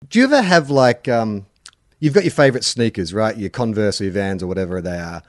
Do you ever have like, you've got your favorite sneakers, right? Your Converse or your Vans or whatever they are.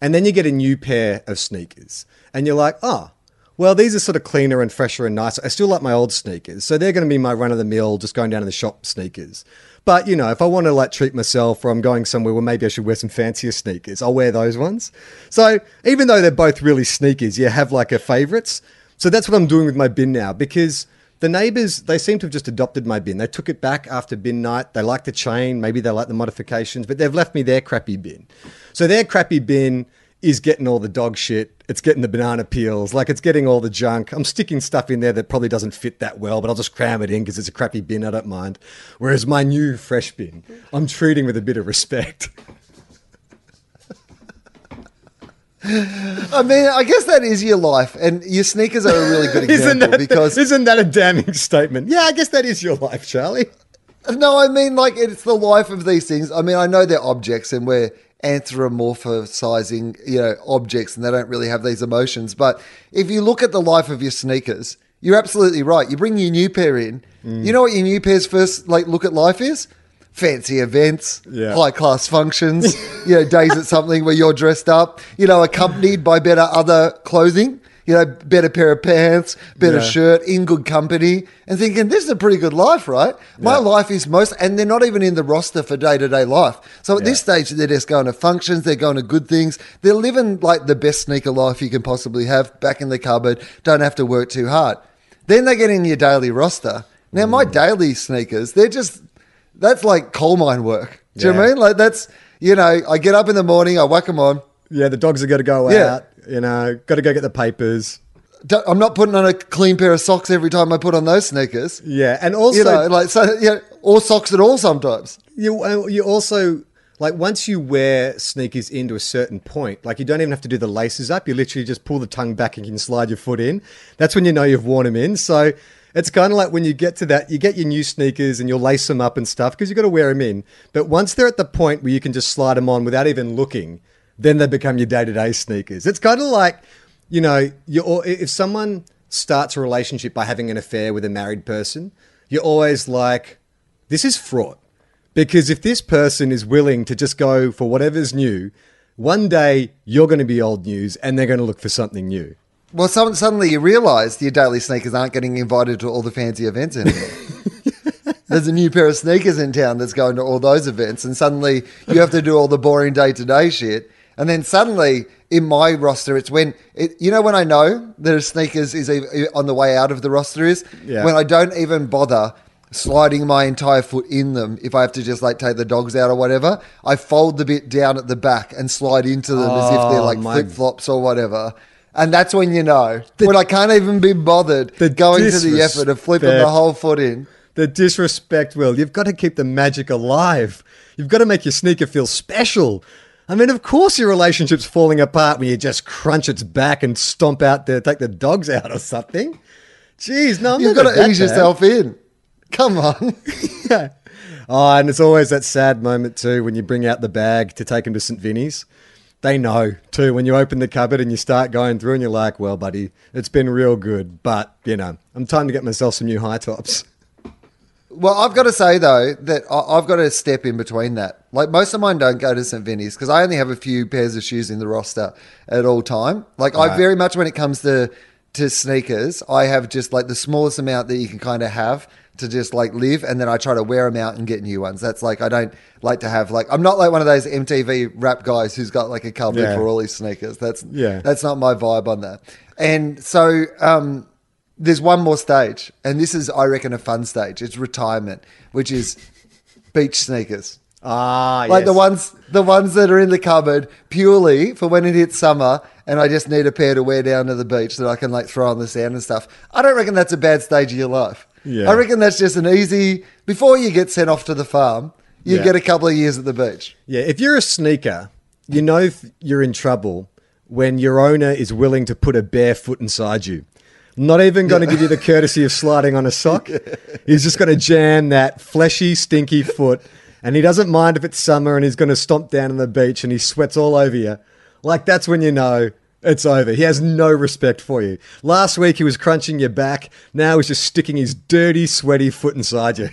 And then you get a new pair of sneakers and you're like, oh, well, these are sort of cleaner and fresher and nicer. I still like my old sneakers. So they're going to be my run of the mill, just going down to the shop sneakers. But, you know, if I want to like treat myself or I'm going somewhere where maybe I should wear some fancier sneakers, I'll wear those ones. So even though they're both really sneakers, you have like a favorites. So that's what I'm doing with my bin now, because the neighbors, they seem to have just adopted my bin. They took it back after bin night. They like the chain. Maybe they like the modifications, but they've left me their crappy bin. So their crappy bin is getting all the dog shit. It's getting the banana peels. Like, it's getting all the junk. I'm sticking stuff in there that probably doesn't fit that well, but I'll just cram it in because it's a crappy bin. I don't mind. Whereas my new fresh bin, I'm treating with a bit of respect. I mean, I guess that is your life, and your sneakers are a really good example Isn't that a damning statement? Yeah, I guess that is your life, Charlie. No, I mean, like, it's the life of these things. I mean, I know they're objects and we're anthropomorphizing, objects, and they don't really have these emotions. But if you look at the life of your sneakers, you're absolutely right. You bring your new pair in. You know what your new pair's first look at life is? Fancy events, high class functions, days at something where you're dressed up, accompanied by better other clothing, better pair of pants, better shirt, in good company, and thinking, this is a pretty good life, right? My life is and they're not even in the roster for day-to-day life. So at this stage, they're just going to functions, they're going to good things. They're living like the best sneaker life you can possibly have, back in the cupboard, don't have to work too hard. Then they get in your daily roster. Now, my daily sneakers, that's like coal mine work. Do you know what I mean? Like, that's, I get up in the morning, I whack them on. Yeah, the dogs are going to go out, got to go get the papers. I'm not putting on a clean pair of socks every time I put on those sneakers. Yeah, and also... or socks at all sometimes. You also... Like, once you wear sneakers into a certain point, like, you don't even have to do the laces up. You literally just pull the tongue back and you can slide your foot in. That's when you know you've worn them in. So it's kind of like when you get to that, you get your new sneakers and you'll lace them up and stuff because you've got to wear them in. But once they're at the point where you can just slide them on without even looking, then they become your day-to-day sneakers. It's kind of like, if someone starts a relationship by having an affair with a married person, you're always like, this is fraught. Because if this person is willing to just go for whatever's new, one day you're going to be old news and they're going to look for something new. Well, suddenly you realise your daily sneakers aren't getting invited to all the fancy events anymore. There's a new pair of sneakers in town that's going to all those events, and suddenly you have to do all the boring day-to-day shit. And then suddenly, in my roster, it's when I know that a sneakers is on the way out of the roster when I don't even bother sliding my entire foot in them. If I have to just take the dogs out or whatever, I fold the bit down at the back and slide into them as if they're flip-flops or whatever. And that's when when I can't even be bothered going to the effort of flipping the whole foot in. The disrespect, Will. You've got to keep the magic alive. You've got to make your sneaker feel special. I mean, of course your relationship's falling apart when you just crunch its back and stomp out there, take the dogs out or something. Jeez, no, you've got to ease yourself in. Come on. Yeah. Oh, and it's always that sad moment too when you bring out the bag to take them to St. Vinny's. They know too when you open the cupboard and you start going through and you're like, well, buddy, it's been real good, but, I'm time to get myself some new high tops. Well, I've got to say, though, that I've got to step in between that. Like, most of mine don't go to St. Vinny's because I only have a few pairs of shoes in the roster at all time. Like, right. I very much, when it comes to sneakers, I have just, the smallest amount that you can kind of have to just, live, and then I try to wear them out and get new ones. That's, I don't like to have, I'm not like one of those MTV rap guys who's got, a cupboard for all his sneakers. That's not my vibe on that. And so... there's one more stage, and this is, I reckon, a fun stage. It's retirement, which is beach sneakers. Yes. the ones that are in the cupboard purely for when it hits summer and I just need a pair to wear down to the beach that I can throw on the sand and stuff. I don't reckon that's a bad stage of your life. Yeah. I reckon that's just an easy, before you get sent off to the farm, you get a couple of years at the beach. Yeah, if you're a sneaker, you're in trouble when your owner is willing to put a bare foot inside you. Not even going to give you the courtesy of sliding on a sock. He's just going to jam that fleshy, stinky foot. And he doesn't mind if it's summer and he's going to stomp down on the beach and he sweats all over you. That's when you know it's over. He has no respect for you. Last week he was crunching your back. Now he's just sticking his dirty, sweaty foot inside you.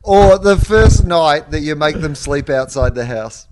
Or the first night that you make them sleep outside the house.